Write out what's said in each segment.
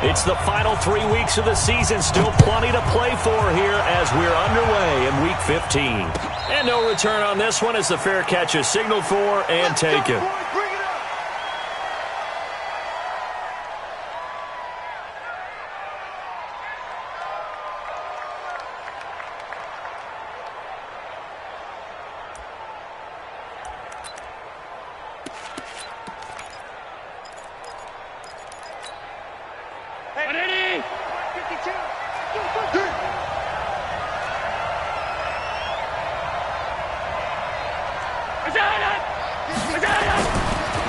It's the final 3 weeks of the season. Still plenty to play for here as we're underway in Week 15. And no return on this one as the fair catch is signaled for and taken.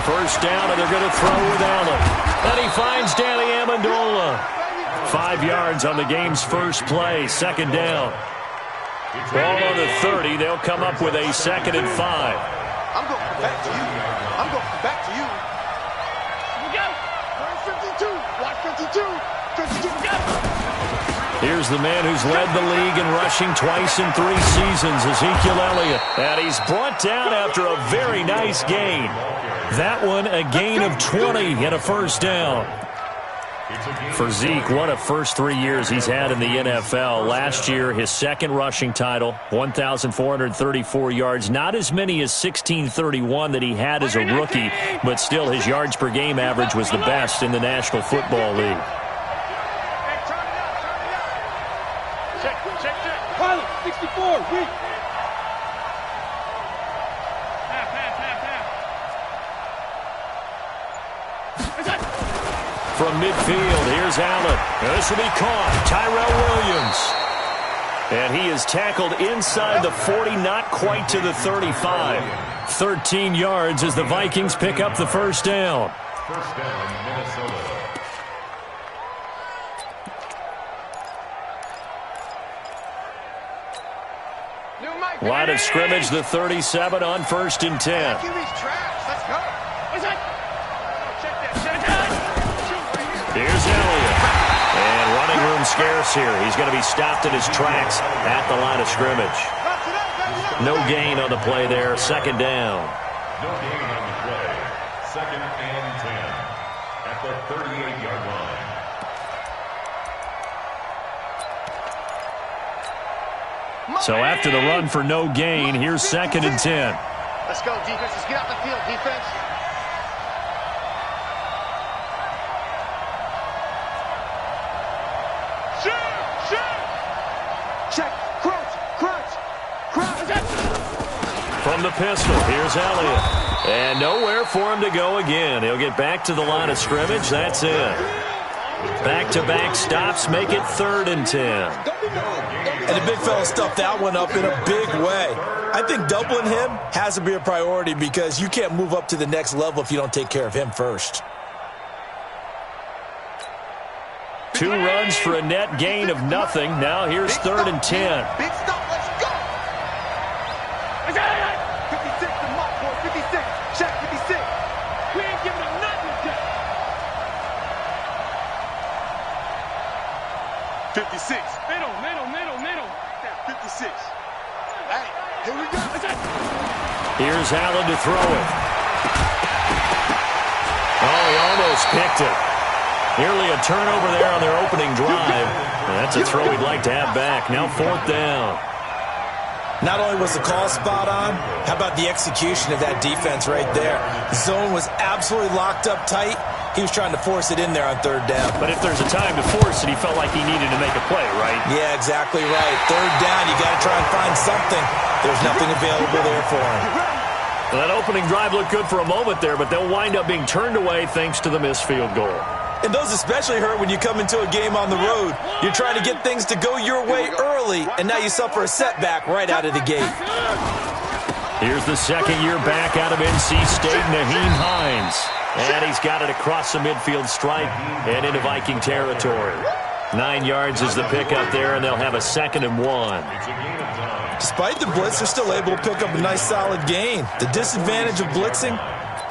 First down, and they're going to throw with Allen. And he finds Danny Amendola. 5 yards on the game's first play, second down. Ball on the 30. They'll come up with a 2nd and 5. I'm going back to you. I'm going back to you. Here we go. 52. Watch 52. 52. Go. Here's the man who's led the league in rushing twice in 3 seasons, Ezekiel Elliott. And he's brought down after a very nice gain. That one a gain of 20 and a first down. For Zeke, what a first 3 years he's had in the NFL. Last year, his 2nd rushing title, 1,434 yards. Not as many as 1,631 that he had as a rookie, but still his yards per game average was the best in the National Football League. Pilot, 64, weak. From midfield, here's Allen. This will be caught. Tyrell Williams. And he is tackled inside the 40, not quite to the 35. 13 yards as the Vikings pick up the first down. First down, Minnesota. Line of scrimmage, the 37 on 1st and 10. Here's Elliott. And running room scarce here. He's going to be stopped in his tracks at the line of scrimmage. No gain on the play there. 2nd down. No gain on the play. 2nd and 10 at the 38-yard line. So after the run for no gain, here's 2nd and 10. Let's go, defense. Let's get out the field, defense. Check. Crunch. From the pistol, here's Elliott. And nowhere for him to go again. He'll get back to the line of scrimmage. That's it. Back-to-back stops make it 3rd and 10. And the big fella stuffed that one up in a big way. I think doubling him has to be a priority because you can't move up to the next level if you don't take care of him first. 2 runs for a net gain of nothing. Now here's 3rd and 10. Big stop. Let's go. 56 to my boy. 56. Check 56. We ain't giving him nothing. 56. Middle. 56. Hey, here we go. Here's Allen to throw it. Oh, he almost picked it. Nearly a turnover there on their opening drive. And that's a throw he'd like to have back. Now 4th down. Not only was the call spot on, how about the execution of that defense right there? The zone was absolutely locked up tight. He was trying to force it in there on 3rd down. But if there's a time to force it, he felt like he needed to make a play, right? Yeah, exactly right. 3rd down, you got to try and find something. There's nothing available there for him. Well, that opening drive looked good for a moment there, but they'll wind up being turned away thanks to the missed field goal. And those especially hurt when you come into a game on the road. You're trying to get things to go your way early, and now you suffer a setback right out of the gate. Here's the 2nd-year back out of NC State, Naheem Hines. And he's got it across the midfield stripe and into Viking territory. 9 yards is the pickup there, and they'll have a 2nd and 1. Despite the blitz, they're still able to pick up a nice solid gain. The disadvantage of blitzing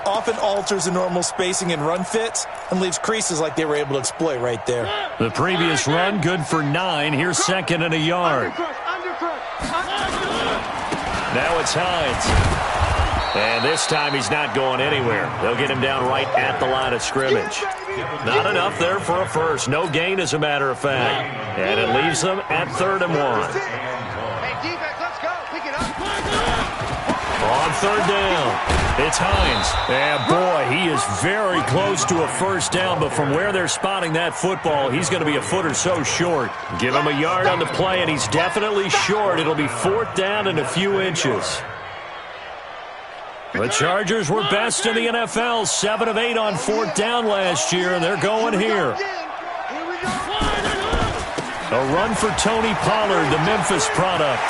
often alters the normal spacing and run fits and leaves creases like they were able to exploit right there. The previous run good for 9. Here's 2nd and a yard. Now it's Hines. And this time he's not going anywhere. They'll get him down right at the line of scrimmage. Not enough there for a first. No gain, as a matter of fact. And it leaves them at 3rd and 1. Hey, defense, let's go. Pick it up. On 3rd down, it's Hines. And boy, he is very close to a first down, but from where they're spotting that football, he's going to be a foot or so short. Give him a yard on the play, and he's definitely short. It'll be 4th down and a few inches. The Chargers were best in the NFL, 7 of 8 on 4th down last year, and they're going here. A run for Tony Pollard, the Memphis product.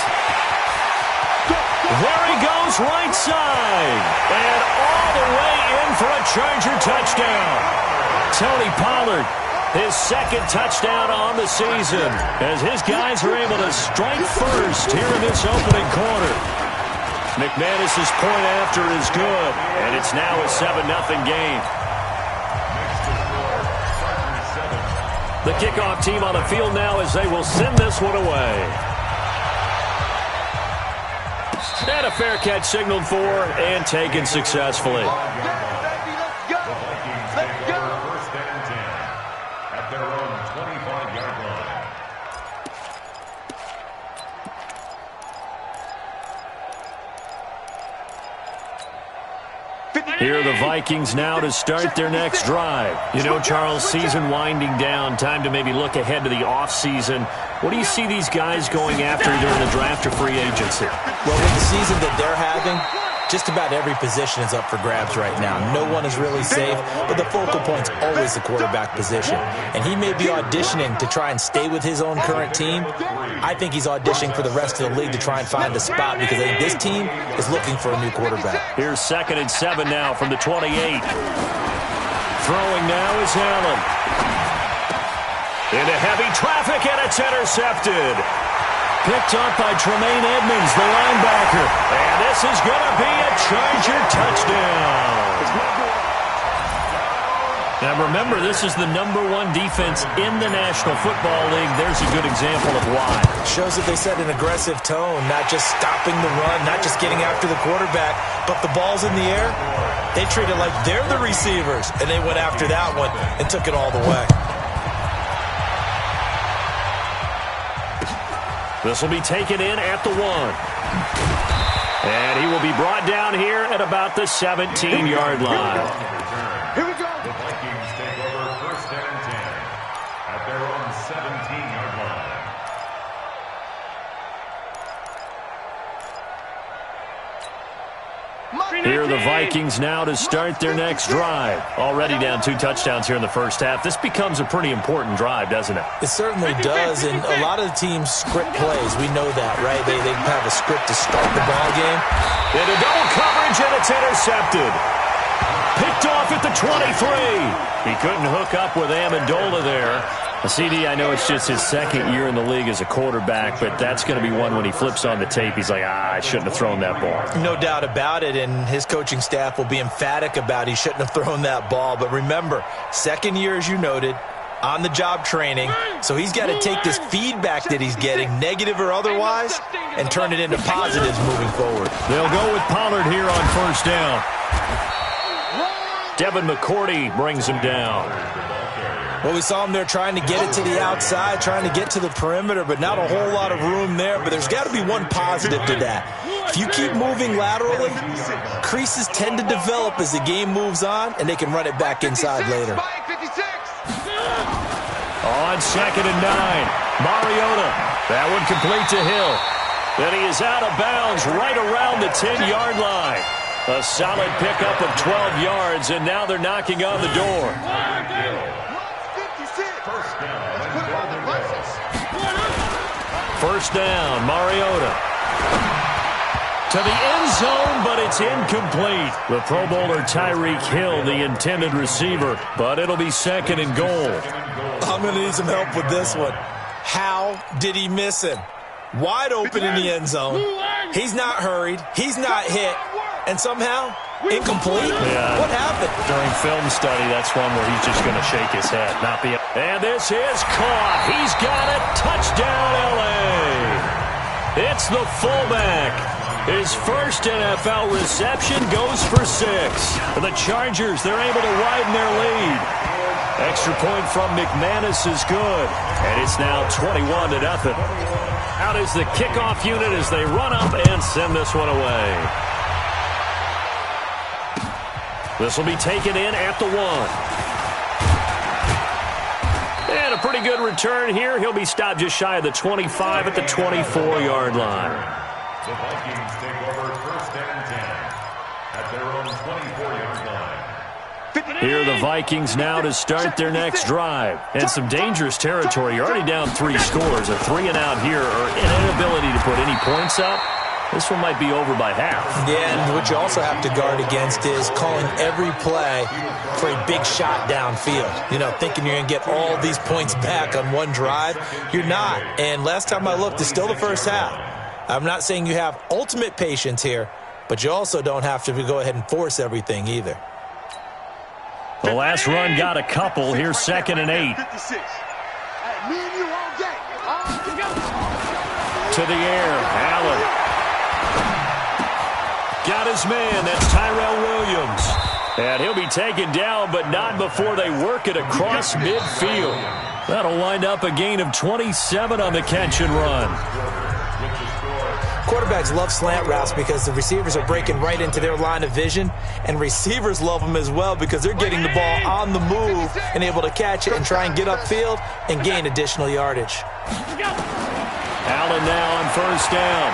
There he goes, right side. And all the way in for a Charger touchdown. Tony Pollard, his 2nd touchdown on the season, as his guys are able to strike first here in this opening quarter. McManus's point after is good, and it's now a 7-0 game. The kickoff team on the field now as they will send this one away. And a fair catch signaled for and taken successfully. Here are the Vikings now to start their next drive. You know, Charles, season winding down, time to maybe look ahead to the offseason. What do you see these guys going after during the draft or free agency? Well, with the season that they're having, just about every position is up for grabs right now. No one is really safe, but the focal point's always the quarterback position. And he may be auditioning to try and stay with his own current team. I think he's auditioning for the rest of the league to try and find a spot because I think this team is looking for a new quarterback. Here's 2nd and 7 now from the 28. Throwing now is Allen. Into heavy traffic, and it's intercepted. Picked up by Tremaine Edmonds, the linebacker. And this is going to be a Charger touchdown. Now remember, this is the #1 defense in the National Football League. There's a good example of why. Shows that they set an aggressive tone, not just stopping the run, not just getting after the quarterback, but the ball's in the air. They treat it like they're the receivers, and they went after that one and took it all the way. This will be taken in at the 1. And he will be brought down here at about the 17-yard line. Here we go. The Vikings take over 1st and 10 at their own 17-yard line. Here are the Vikings now to start their next drive. Already down 2 touchdowns here in the first half. This becomes a pretty important drive, doesn't it? It certainly does, and a lot of the teams script plays. We know that, right? They have a script to start the ball game. Into double coverage, and it's intercepted. Picked off at the 23. He couldn't hook up with Amendola there. CD, I know it's just his 2nd year in the league as a quarterback, but that's going to be one when he flips on the tape. He's like, I shouldn't have thrown that ball. No doubt about it, and his coaching staff will be emphatic about he shouldn't have thrown that ball. But remember, 2nd year, as you noted, on-the-job training, so he's got to take this feedback that he's getting, negative or otherwise, and turn it into positives moving forward. They'll go with Pollard here on 1st down. Devin McCourty brings him down. Well, we saw him there trying to get it to the outside, trying to get to the perimeter, but not a whole lot of room there. But there's got to be one positive to that. If you keep moving laterally, creases tend to develop as the game moves on, and they can run it back inside later. On 2nd and 9, Mariota. That one complete to Hill. Then he is out of bounds right around the 10-yard line. A solid pickup of 12 yards, and now they're knocking on the door. First down, Mariota. To the end zone, but it's incomplete. The Pro Bowler Tyreek Hill, the intended receiver, but it'll be 2nd and goal. I'm going to need some help with this one. How did he miss him? Wide open in the end zone. He's not hurried. He's not hit. And somehow, incomplete? Yeah. What happened? During film study, that's one where he's just going to shake his head. Not be. And this is caught. He's got it. Touchdown, L.A. It's the fullback, His first NFL reception goes for 6. For the Chargers, they're able to widen their lead. Extra point from McManus is good. And it's now 21-0. Out is the kickoff unit as they run up and send this one away. This will be taken in at the 1. And a pretty good return here. He'll be stopped just shy of the 25 at the 24-yard line. The Vikings take over 1st and 10 at their own 24-yard line. Here are the Vikings now to start their next drive. And some dangerous territory. You're already down 3 scores. A 3-and-out here or an inability to put any points up. This one might be over by half. Yeah, and what you also have to guard against is calling every play for a big shot downfield. You know, thinking you're going to get all these points back on one drive. You're not. And last time I looked, it's still the first half. I'm not saying you have ultimate patience here, but you also don't have to go ahead and force everything either. The last run got a couple. Here's 2nd and 8. 56. Hey, me and you all day. To the air, Allen. Got his man. That's Tyrell Williams. And he'll be taken down, but not before they work it across midfield. That'll wind up a gain of 27 on the catch and run. Quarterbacks love slant routes because the receivers are breaking right into their line of vision, and receivers love them as well because they're getting the ball on the move and able to catch it and try and get upfield and gain additional yardage. Allen now on 1st down.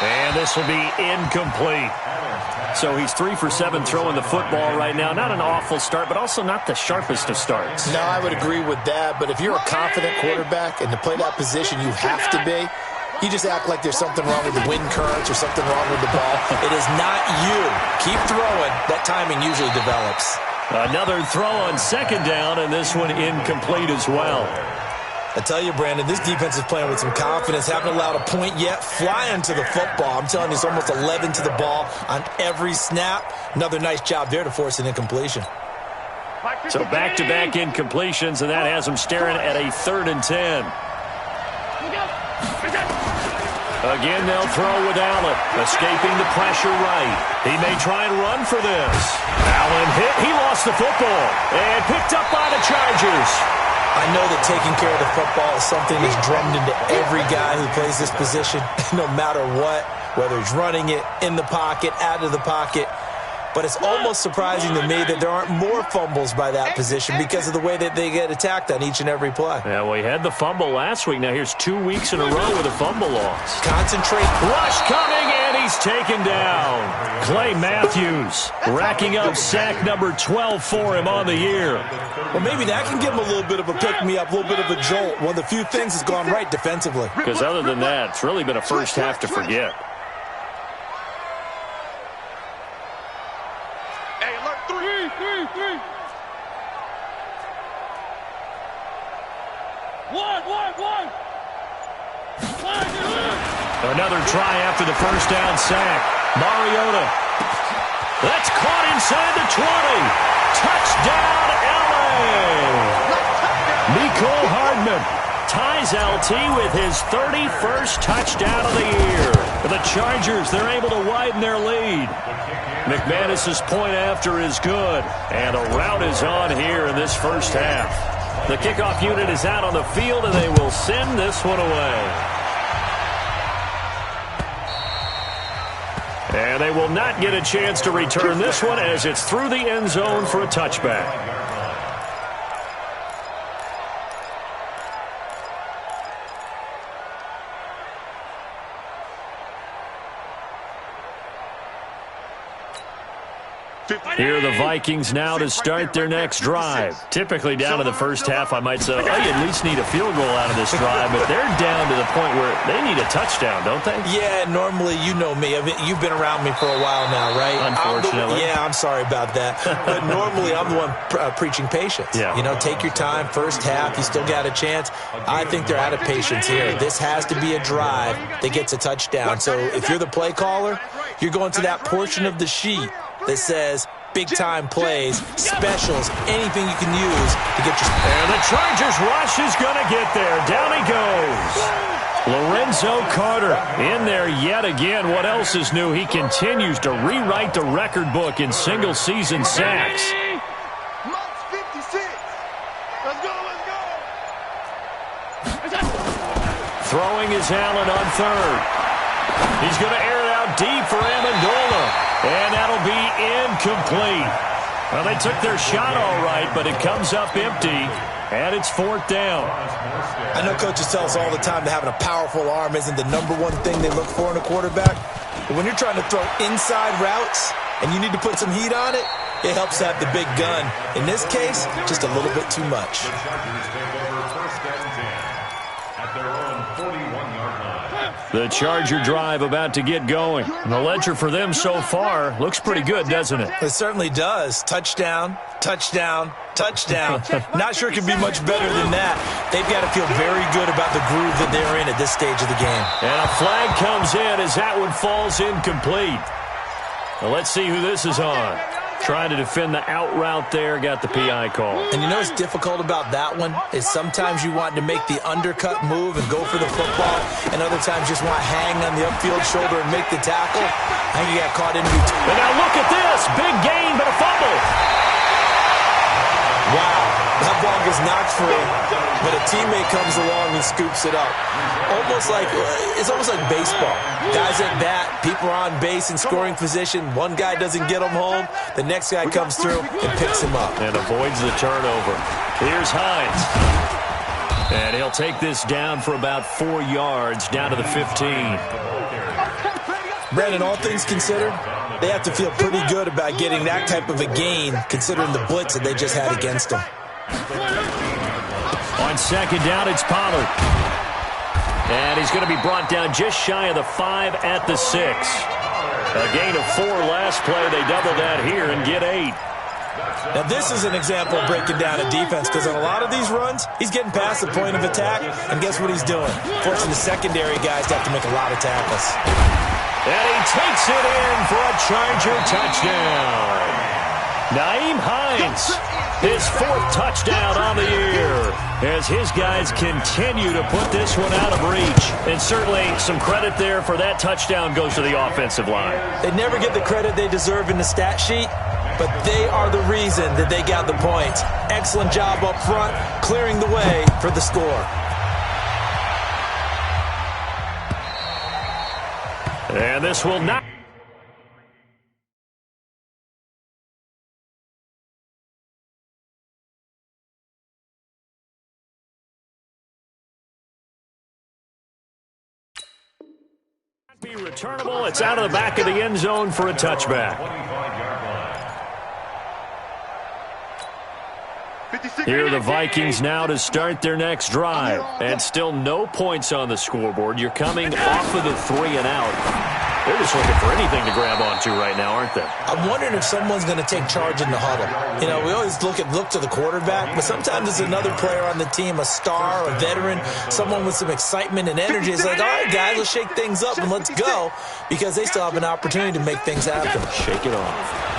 And this will be incomplete. So he's 3 for 7 throwing the football right now. Not an awful start, but also not the sharpest of starts. No, I would agree with that. But if you're a confident quarterback and to play that position you have to be, you just act like there's something wrong with the wind currents or something wrong with the ball. It is not you. Keep throwing. That timing usually develops. Another throw on 2nd down, and this one incomplete as well. I tell you, Brandon, this defense is playing with some confidence. Haven't allowed a point yet. Flying to the football. I'm telling you, it's almost 11 to the ball on every snap. Another nice job there to force an incompletion. So back-to-back incompletions, and that has them staring at a 3rd and 10. Again, they'll throw with Allen, escaping the pressure right. He may try and run for this. Allen hit. He lost the football and picked up by the Chargers. I know that taking care of the football is something that's drummed into every guy who plays this position, no matter what, whether he's running it, in the pocket, out of the pocket. But it's almost surprising to me that there aren't more fumbles by that position because of the way that they get attacked on each and every play. Yeah, well, he had the fumble last week. Now here's 2 weeks in a row with a fumble loss. Concentrate. Rush coming, and he's taken down. Clay Matthews racking up sack number 12 for him on the year. Well, maybe that can give him a little bit of a pick-me-up, a little bit of a jolt. One of the few things that's gone right defensively. Because other than that, it's really been a first half to forget. Hey, alert 3. 1. Another try after the first down sack. Mariota. That's caught inside the 20. Touchdown, Mecole Hardman ties LT with his 31st touchdown of the year. For the Chargers, they're able to widen their lead. McManus's point after is good, and a rout is on here in this first half. The kickoff unit is out on the field, and they will send this one away. And they will not get a chance to return this one as it's through the end zone for a touchback. Here are the Vikings now to start their next drive. Typically down to the first half, I might say, oh, you at least need a field goal out of this drive, but they're down to the point where they need a touchdown, don't they? Yeah, normally, you know me. You've been around me for a while now, right? Unfortunately. I'm sorry about that. But normally, I'm the one preaching patience. Yeah. You know, take your time, first half, you still got a chance. I think they're out of patience here. This has to be a drive that gets a touchdown. So if you're the play caller, you're going to that portion of the sheet that says big-time plays, specials, anything you can use to get your... And the Chargers rush is going to get there. Down he goes. Lorenzo Carter in there yet again. What else is new? He continues to rewrite the record book in single-season sacks. Marks 56. Let's go, let's go. Throwing is Allen on third. He's going to air it out deep for Amendola. And that'll be incomplete. Well, they took their shot all right, but it comes up empty. And it's fourth down. I know coaches tell us all the time that having a powerful arm isn't the number one thing they look for in a quarterback. But when you're trying to throw inside routes and you need to put some heat on it, it helps to have the big gun. In this case, just a little bit too much. The Chargers take over first and 10 at their own 41-yard line. The Charger drive about to get going. And the ledger for them so far looks pretty good, doesn't it? It certainly does. Touchdown, touchdown, touchdown. Not sure it can be much better than that. They've got to feel very good about the groove that they're in at this stage of the game. And a flag comes in as that one falls incomplete. Well, let's see who this is on. Trying to defend the out route there, got the PI call. And you know what's difficult about that one is sometimes you want to make the undercut move and go for the football, and other times just want to hang on the upfield shoulder and make the tackle. I think he got caught in between. And now look at this. Big gain, but a fumble. Wow, that ball gets knocked free, but a teammate comes along and scoops it up. It's almost like baseball. Guys at bat, people are on base in scoring position. One guy doesn't get him home. The next guy comes through and picks him up. And avoids the turnover. Here's Hines. And he'll take this down for about 4 yards, down to the 15. Brandon, all things considered, they have to feel pretty good about getting that type of a gain, considering the blitz that they just had against them. On second down, it's Pollard. And he's going to be brought down just shy of the 5 at the 6. A gain of 4 last play. They double that here and get 8. Now, this is an example of breaking down a defense, because on a lot of these runs, he's getting past the point of attack, and guess what he's doing? Forcing the secondary guys to have to make a lot of tackles. And he takes it in for a Charger touchdown. Nyheim Hines, his 4th touchdown on the year, as his guys continue to put this one out of reach. And certainly some credit there for that touchdown goes to the offensive line. They never get the credit they deserve in the stat sheet, but they are the reason that they got the points. Excellent job up front, clearing the way for the score. And this will not. Be returnable. It's out of the back of the end zone for a touchback. Here are the Vikings now to start their next drive. And still no points on the scoreboard. You're coming off of the 3 and out. They're just looking for anything to grab onto right now, aren't they? I'm wondering if someone's going to take charge in the huddle. You know, we always look to the quarterback, but sometimes it's another player on the team, a star, a veteran, someone with some excitement and energy. It's like, all right, guys, let's shake things up and let's go, because they still have an opportunity to make things happen. Shake it off.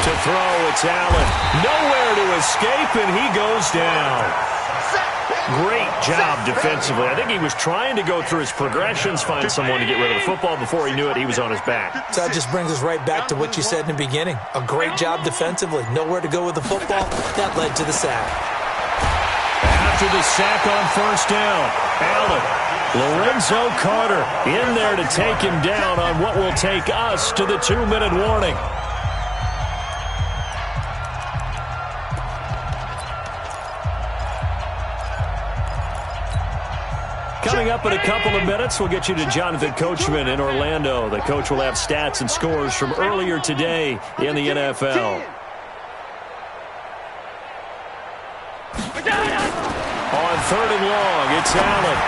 To throw, it's Allen. Nowhere to escape, and he goes down. Great job defensively. I think he was trying to go through his progressions, find someone to get rid of the football. Before he knew it, he was on his back. So that just brings us right back to what you said in the beginning. A great job defensively. Nowhere to go with the football. That led to the sack. After the sack on first down, Allen. Lorenzo Carter in there to take him down on what will take us to the 2-minute warning. Coming up in a couple of minutes, we'll get you to Jonathan Coachman in Orlando. The coach will have stats and scores from earlier today in the NFL. On 3rd and long, it's Allen.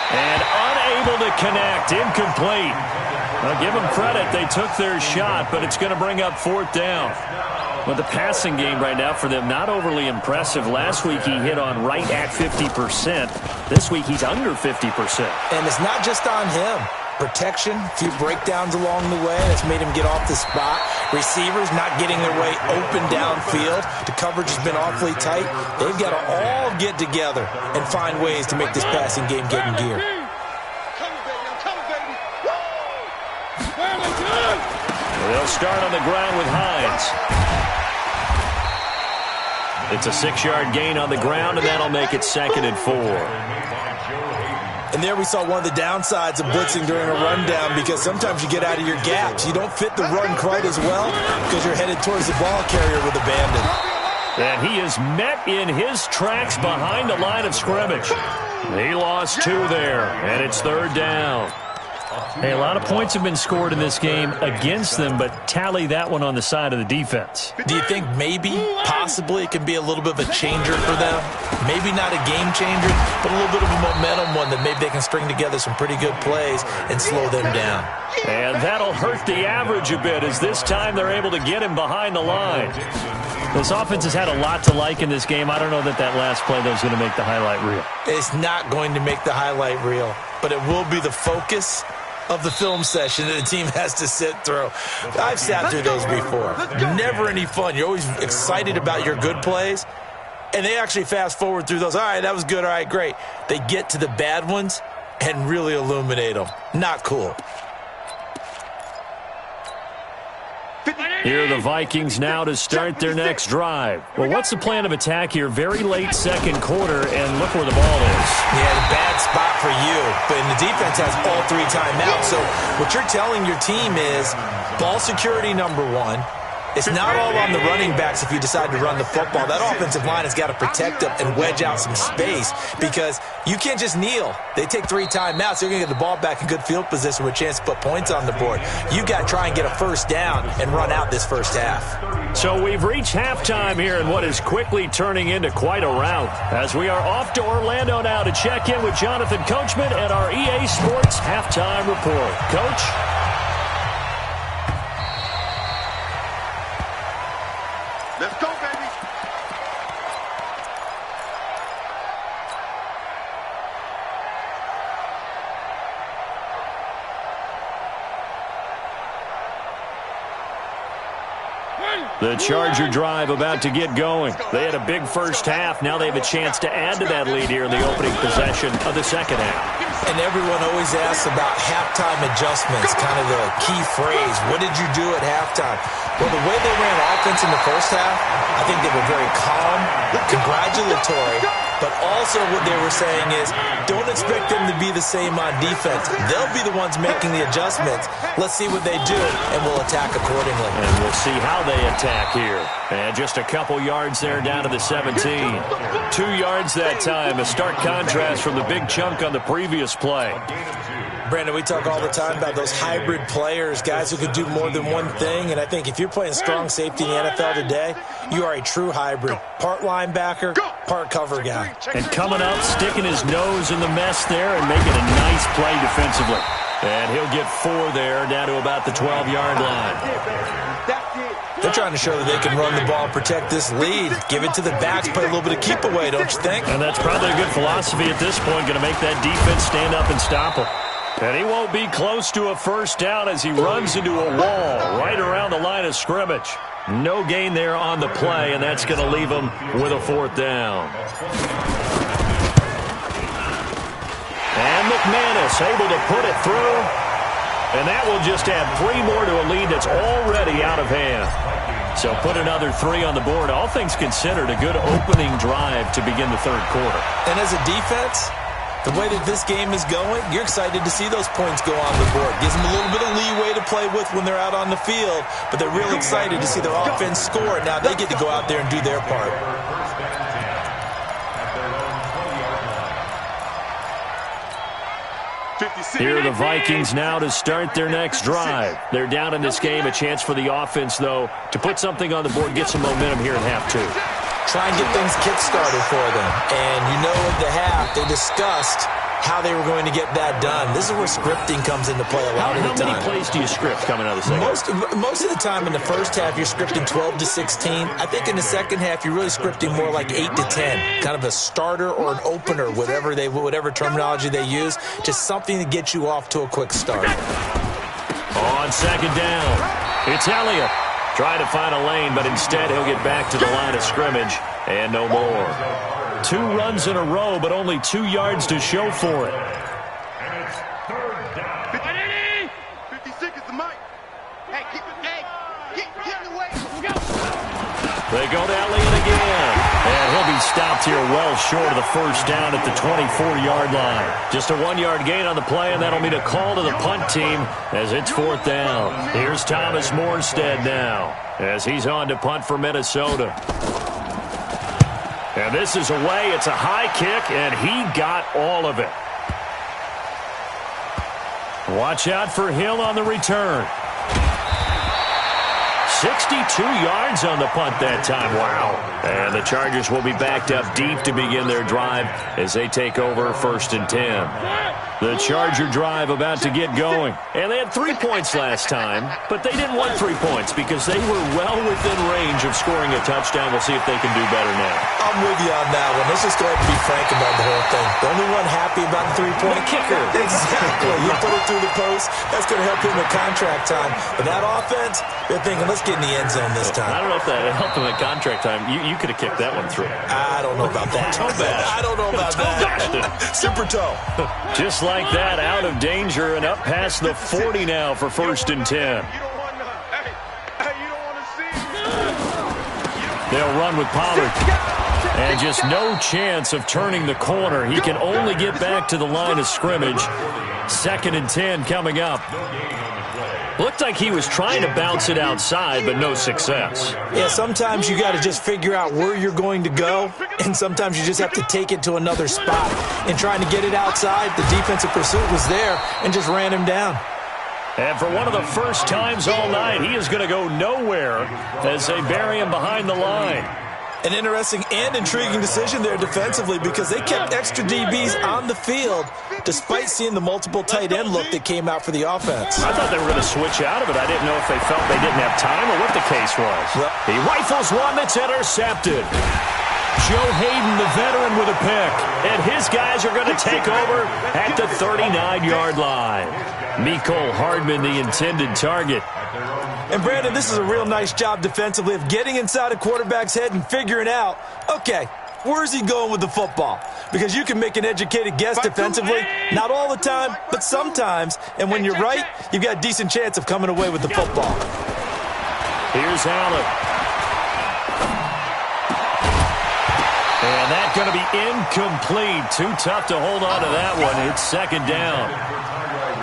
And unable to connect, incomplete. Now, give them credit, they took their shot, but it's going to bring up 4th down. Well, the passing game right now for them, not overly impressive. Last week he hit on right at 50%. This week he's under 50%. And it's not just on him. protection, a few breakdowns along the way. That's made him get off the spot. Receivers not getting their way open downfield. The coverage has been awfully tight. They've got to all get together and find ways to make this passing game get in gear. They'll start on the ground with Hines. It's a 6-yard gain on the ground, and that'll make it 2nd and 4. And there we saw one of the downsides of blitzing during a rundown, because sometimes you get out of your gaps. You don't fit the run quite as well because you're headed towards the ball carrier with abandon. And he is met in his tracks behind the line of scrimmage. He lost 2 there, and it's 3rd down. Hey, a lot of points have been scored in this game against them, but tally that one on the side of the defense. Do you think maybe, possibly, it can be a little bit of a changer for them? Maybe not a game changer, but a little bit of a momentum one that maybe they can string together some pretty good plays and slow them down. And that'll hurt the average a bit, as this time they're able to get him behind the line. This offense has had a lot to like in this game. I don't know that last play, though, is going to make the highlight reel. It's not going to make the highlight reel, but it will be the focus of the film session that the team has to sit through. I've sat through those before. Never any fun. You're always excited about your good plays, and they actually fast forward through those. All right, that was good. All right, great. They get to the bad ones and really illuminate them. Not cool. Here are the Vikings now to start their next drive. Well, what's the plan of attack here? Very late 2nd quarter, and look where the ball is. Yeah, the bad spot for you, but the defense has all 3 timeouts. So what you're telling your team is ball security number 1. It's not all on the running backs if you decide to run the football. That offensive line has got to protect them and wedge out some space, because you can't just kneel. They take 3 timeouts. They're going to get the ball back in good field position with a chance to put points on the board. You've got to try and get a 1st down and run out this 1st half. So we've reached halftime here in what is quickly turning into quite a rout, as we are off to Orlando now to check in with Jonathan Coachman and our EA Sports Halftime Report. Coach? Let's go, baby. The Charger drive about to get going. They had a big first half. Now they have a chance to add to that lead here in the opening possession of the second half. And everyone always asks about halftime adjustments, kind of the key phrase. What did you do at halftime? Well, the way they ran offense in the first half, I think they were very calm, congratulatory, but also what they were saying is, don't expect them to be the same on defense. They'll be the ones making the adjustments. Let's see what they do, and we'll attack accordingly. And we'll see how they attack here. And just a couple yards there down to the 17. 2 yards that time, a stark contrast from the big chunk on the previous play. Brandon, we talk all the time about those hybrid players, guys who could do more than one thing, and I think if you're playing strong safety in the NFL today, you are a true hybrid. Part linebacker, part cover guy. And coming up, sticking his nose in the mess there and making a nice play defensively. And he'll get 4 there, down to about the 12-yard line. They're trying to show that they can run the ball, protect this lead, give it to the backs, play a little bit of keep away, don't you think? And that's probably a good philosophy at this point, going to make that defense stand up and stop him. And he won't be close to a 1st down as he runs into a wall right around the line of scrimmage. No gain there on the play, and that's going to leave him with a 4th down. And McManus able to put it through. And that will just add 3 more to a lead that's already out of hand. So put another 3 on the board. All things considered, a good opening drive to begin the 3rd quarter. And as a defense, the way that this game is going, you're excited to see those points go on the board. Gives them a little bit of leeway to play with when they're out on the field, but they're real excited to see their offense score. Now they get to go out there and do their part. Here are the Vikings now to start their next drive. They're down in this game. A chance for the offense, though, to put something on the board, get some momentum here in half 2. Try and get things kick-started for them. And you know at the half, they discussed how they were going to get that done. This is where scripting comes into play a lot of the time. How many plays do you script coming out of the second? Most of the time in the first half, you're scripting 12 to 16. I think in the second half, you're really scripting more like 8 to 10, kind of a starter or an opener, whatever terminology they use, just something to get you off to a quick start. On second down, it's Elliott. Trying to find a lane, but instead he'll get back to the line of scrimmage and no more. 2 runs in a row, but only 2 yards to show for it. And it's third down. 50 seconds to Mike. Hey, keep it. Hey, get in the way. Go. They go to Elliott again. And he'll be stopped here well short of the first down at the 24-yard line. Just a 1-yard gain on the play, and that'll mean a call to the punt team as it's 4th down. Here's Thomas Morstead now as he's on to punt for Minnesota. And this is away. It's a high kick, and he got all of it. Watch out for Hill on the return. 62 yards on the punt that time. Wow. And the Chargers will be backed up deep to begin their drive as they take over 1st and 10. The Charger drive about to get going. And they had 3 points last time, but they didn't want 3 points because they were well within range of scoring a touchdown. We'll see if they can do better now. I'm with you on that one. Let's just go ahead and be frank about the whole thing. The only one happy about the 3-point kicker. Exactly. You put it through the post. That's going to help him at contract time. But that offense, they're thinking, let's get in the end zone this time. I don't know if that helped him at contract time. You could have kicked that one through. I don't know about that. I don't know about that. Super toe. Just like that, out of danger and up past the 40 now for 1st and 10. You don't want to. Hey, you don't want to see. They'll run with Pollard. And just no chance of turning the corner. He can only get back to the line of scrimmage. 2nd and 10 coming up. Looked like he was trying to bounce it outside, but no success. Yeah, sometimes you got to just figure out where you're going to go, and sometimes you just have to take it to another spot. And trying to get it outside, the defensive pursuit was there and just ran him down. And for one of the first times all night, he is going to go nowhere as they bury him behind the line. An interesting and intriguing decision there defensively because they kept extra DBs on the field despite seeing the multiple tight end look that came out for the offense. I thought they were going to switch out of it. I didn't know if they felt they didn't have time or what the case was. Yep. He rifles one that's intercepted. Joe Hayden, the veteran, with a pick. And his guys are going to take over at the 39-yard line. Mecole Hardman, the intended target. And, Brandon, this is a real nice job defensively of getting inside a quarterback's head and figuring out, okay, where's he going with the football? Because you can make an educated guess defensively, not all the time, but sometimes. And when you're right, you've got a decent chance of coming away with the football. Here's Allen. And that's going to be incomplete. Too tough to hold on to that one. It's 2nd down.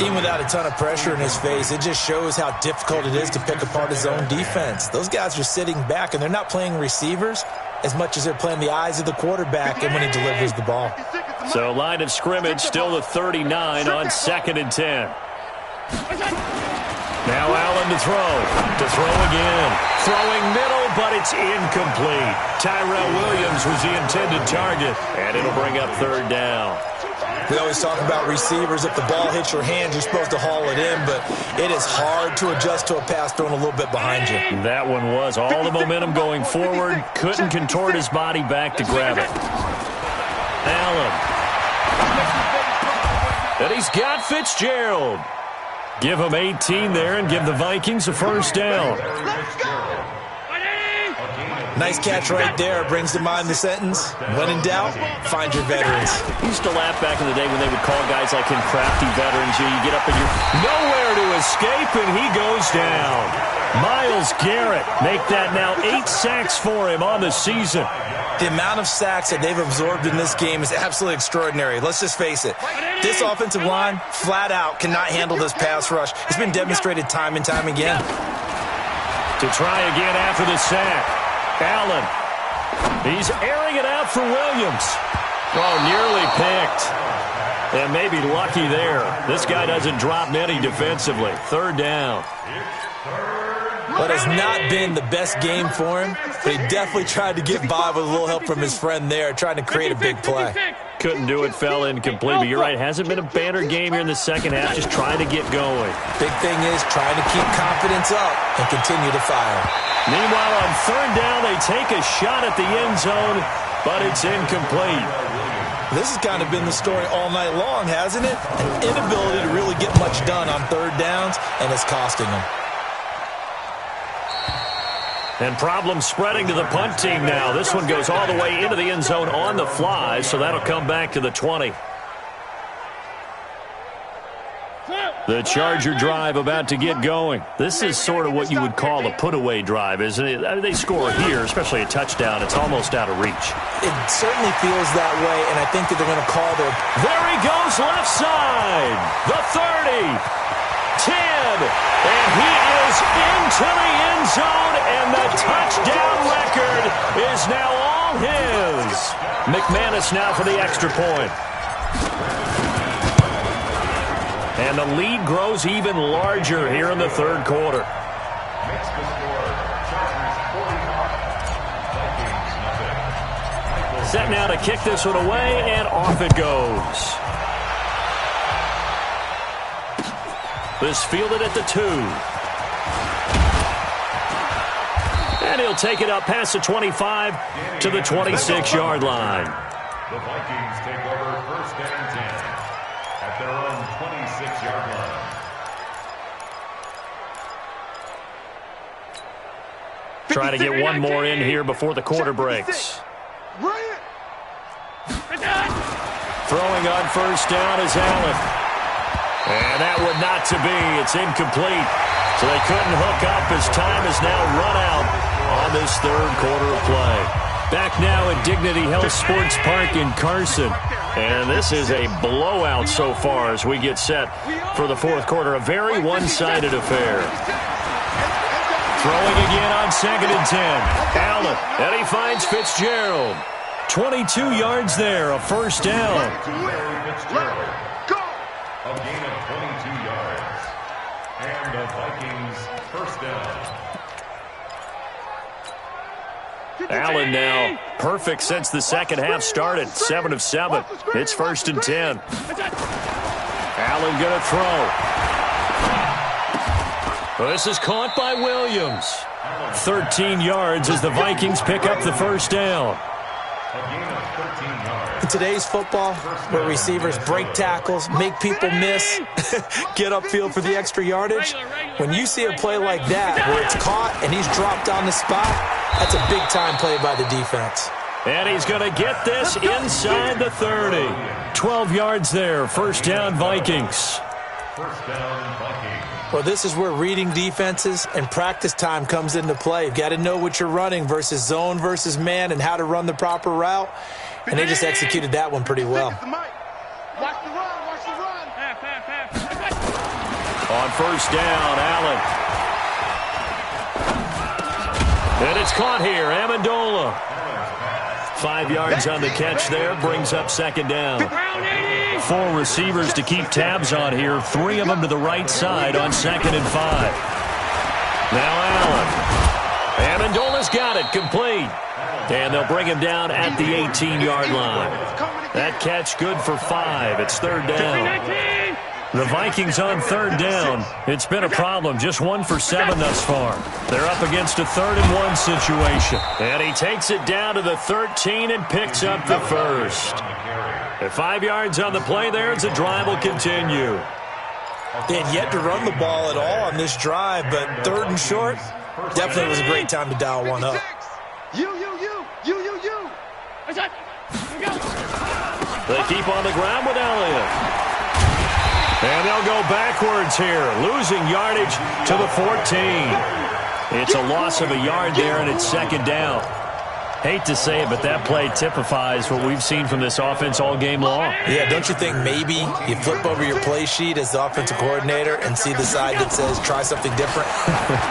Even without a ton of pressure in his face, it just shows how difficult it is to pick apart his own defense. Those guys are sitting back, and they're not playing receivers as much as they're playing the eyes of the quarterback and when he delivers the ball. So line of scrimmage still the 39 on 2nd and 10. Now Allen to throw. To throw again. Throwing middle, but it's incomplete. Tyrell Williams was the intended target, and it'll bring up 3rd down. We always talk about receivers. If the ball hits your hands, you're supposed to haul it in, but it is hard to adjust to a pass thrown a little bit behind you. That one was all the momentum going forward. Couldn't contort his body back to grab it. Allen. And he's got Fitzgerald. Give him 18 there and give the Vikings a 1st down. Nice catch right there. Brings to mind the sentence, when in doubt, find your veterans. I used to laugh back in the day when they would call guys like him crafty veterans. You get up and you're nowhere to escape, and he goes down. Myles Garrett make that now 8 sacks for him on the season. The amount of sacks that they've absorbed in this game is absolutely extraordinary. Let's just face it. This offensive line, flat out, cannot handle this pass rush. It's been demonstrated time and time again. To try again after the sack. Allen. He's airing it out for Williams. Oh, nearly picked. And maybe lucky there. This guy doesn't drop many defensively. 3rd down. What has not been the best game for him, but he definitely tried to get by with a little help from his friend there, trying to create a big play. Couldn't do it, fell incomplete, but you're right, hasn't been a banner game here in the second half, just trying to get going. Big thing is trying to keep confidence up and continue to fire. Meanwhile, on third down, they take a shot at the end zone, but it's incomplete. This has kind of been the story all night long, hasn't it? An inability to really get much done on third downs, and it's costing them. And problems spreading to the punt team now. This one goes all the way into the end zone on the fly, so that'll come back to the 20. The Charger drive about to get going. This is sort of what you would call a put-away drive, isn't it? I mean, they score here, especially a touchdown. It's almost out of reach. It certainly feels that way, and I think that they're going to call their... There he goes, left side. The 30. 10. And he is into the end zone, and the touchdown record is now all his. McManus now for the extra point. And the lead grows even larger here in the third quarter. Makes the score. Chargers 45. Vikings nothing. Set now to kick this one away, and off it goes. This fielded at the 2. And he'll take it up past the 25 to the 26-yard line. The Vikings take over first and 10 at their own 26-yard line. Try to get one more in here before the quarter breaks. Throwing on first down is Allen. And that would not to be. It's incomplete. So they couldn't hook up as time is now run out on this third quarter of play. Back now at Dignity Health Sports Park in Carson. And this is a blowout so far as we get set for the fourth quarter. A very one-sided affair. Throwing again on second and 10. Allen, and he finds Fitzgerald. 22 yards there, a first down. A gain of 22 yards. And the Vikings first down. Allen now perfect since the second half started. 7 of 7. It's first and 10. Allen going to throw. This is caught by Williams. 13 yards as the Vikings pick up the first down. A gain of 13 yards. In today's football, where receivers break tackles, make people miss, get upfield for the extra yardage, when you see a play like that where it's caught and he's dropped on the spot, that's a big-time play by the defense. And he's going to get this inside the 30. 12 yards there. First down, Vikings. First down, Vikings. Well, this is where reading defenses and practice time comes into play. You've got to know what you're running versus zone versus man and how to run the proper route. And they just executed that one pretty well. Watch the run, watch the run. On first down, Allen. And it's caught here, Amendola. 5 yards on the catch there, brings up second down. 4 receivers to keep tabs on here, 3 of them to the right side on second and 5. Now Allen. Amendola's got it, complete. And they'll bring him down at the 18-yard line. That catch good for 5. It's third down. The Vikings on third down. It's been a problem. Just 1 for 7 thus far. They're up against a 3rd and 1 situation. And he takes it down to the 13 and picks up the first. At 5 yards on the play there, as the drive will continue. They had yet to run the ball at all on this drive, but 3rd and short, definitely was a great time to dial one up. You. They keep on the ground with Elliott. And they'll go backwards here, losing yardage to the 14. It's a loss of a yard there, and it's second down. Hate to say it, but that play typifies what we've seen from this offense all game long. Yeah, don't you think maybe you flip over your play sheet as the offensive coordinator and see the side that says try something different?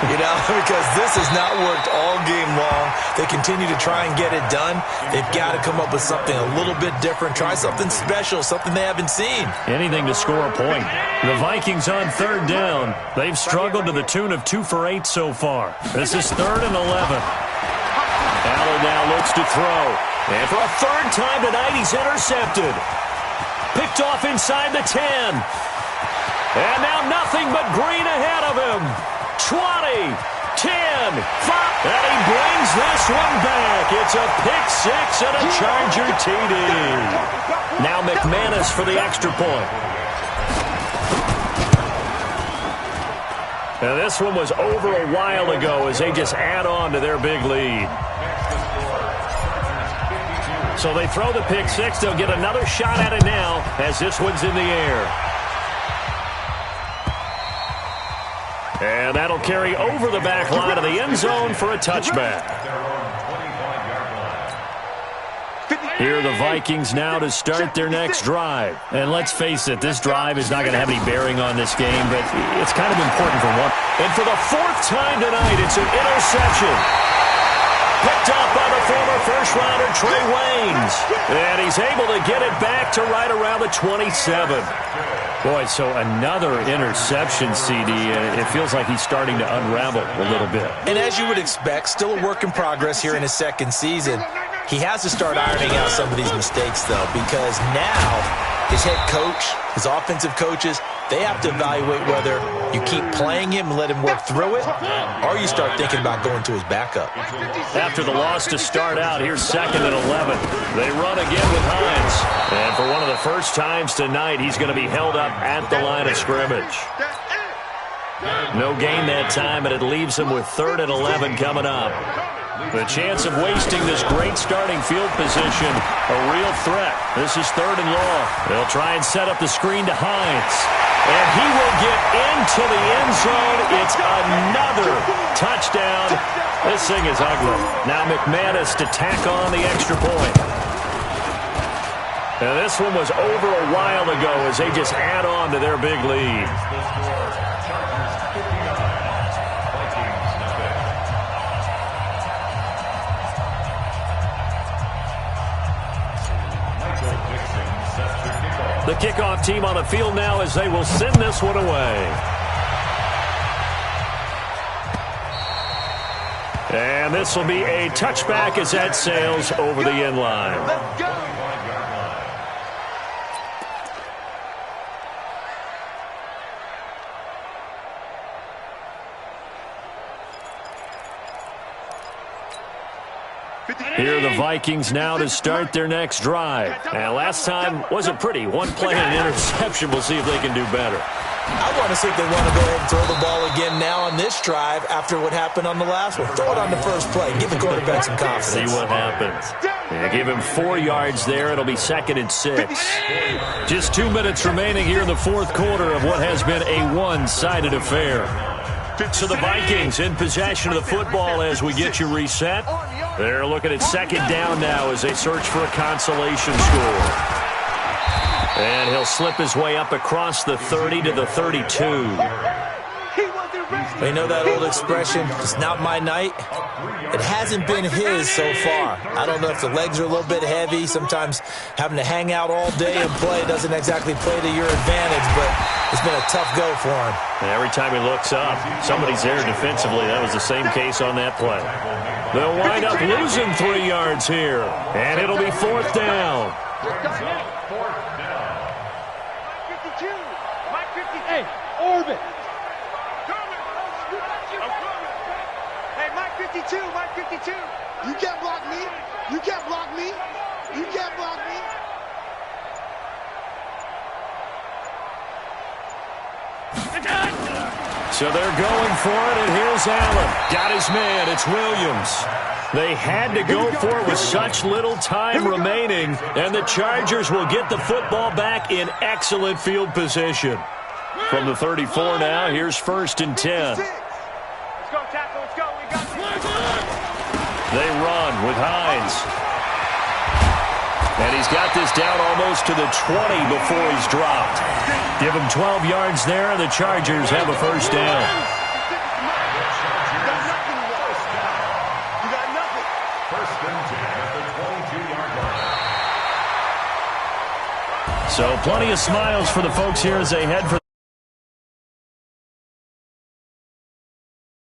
You know, because this has not worked all game long. they continue to try and get it done, they've got to come up with something a little bit different. Try something special, something they haven't seen. Anything to score a point. The Vikings on third down. They've struggled to the tune of 2 for 8 so far. This is 3rd and 11. Allen now looks to throw. And for a third time tonight, he's intercepted. Picked off inside the 10. And now nothing but green ahead of him. 20, 10, 5. And he brings this one back. It's a pick six and a Charger TD. Now McManus for the extra point. Now this one was over a while ago as they just add on to their big lead. So they throw the pick six. They'll get another shot at it now as this one's in the air. And that'll carry over the back line of the end zone for a touchback. Here are the Vikings now to start their next drive. And let's face it, this drive is not going to have any bearing on this game, but it's kind of important for one. And for the 4th time tonight, it's an interception. Picked up by the former first-rounder Trey Waynes. And he's able to get it back to right around the 27. Boy, so another interception, CD, and it feels like he's starting to unravel a little bit. And as you would expect, still a work in progress here in his second season. He has to start ironing out some of these mistakes, though, because now his head coach, his offensive coaches, they have to evaluate whether you keep playing him and let him work through it, or you start thinking about going to his backup. After the loss to start out, here's 2nd and 11. They run again with Hines. And for one of the first times tonight, he's going to be held up at the line of scrimmage. No gain that time, and it leaves him with 3rd and 11 coming up. The chance of wasting this great starting field position, a real threat. This is 3rd and long. They'll try and set up the screen to Hines. And he will get into the end zone. It's another touchdown. This thing is ugly. Now McManus to tack on the extra point. Now this one was over a while ago as they just add on to their big lead. The kickoff team on the field now as they will send this one away. And this will be a touchback as that sails over the end line. Let's go. Here are the Vikings now to start their next drive. And last time wasn't pretty. One play and an interception. We'll see if they can do better. I want to see if they want to go ahead and throw the ball again now on this drive after what happened on the last one. Throw it on the first play. Give the quarterback some confidence. See what happens. Yeah, give him 4 yards there. It'll be 2nd and 6. Just 2 minutes remaining here in the 4th quarter of what has been a one-sided affair. So the Vikings in possession of the football as we get you reset. They're looking at 2nd down now as they search for a consolation score. And he'll slip his way up across the 30 to the 32. They know that old expression, it's not my night. It hasn't been his so far. I don't know if the legs are a little bit heavy. Sometimes having to hang out all day and play doesn't exactly play to your advantage, but it's been a tough go for him. And every time he looks up, somebody's there defensively. That was the same case on that play. They'll wind up losing 3 yards here, and it'll be 4th down. Hey, Orbit. Hey, Mike 52, Mike 52. You can't block me. You can't block me. You can't block me. So they're going for it, and here's Allen. Got his man. It's Williams. They had to go for it with such little time remaining, and the Chargers will get the football back in excellent field position. From the 34 now, here's 1st and 10. Let's go, tackle. Let's go. We got They run with Hines. And he's got this down almost to the 20 before he's dropped. Give him 12 yards there, and the Chargers have a 1st down. So plenty of smiles for the folks here as they head for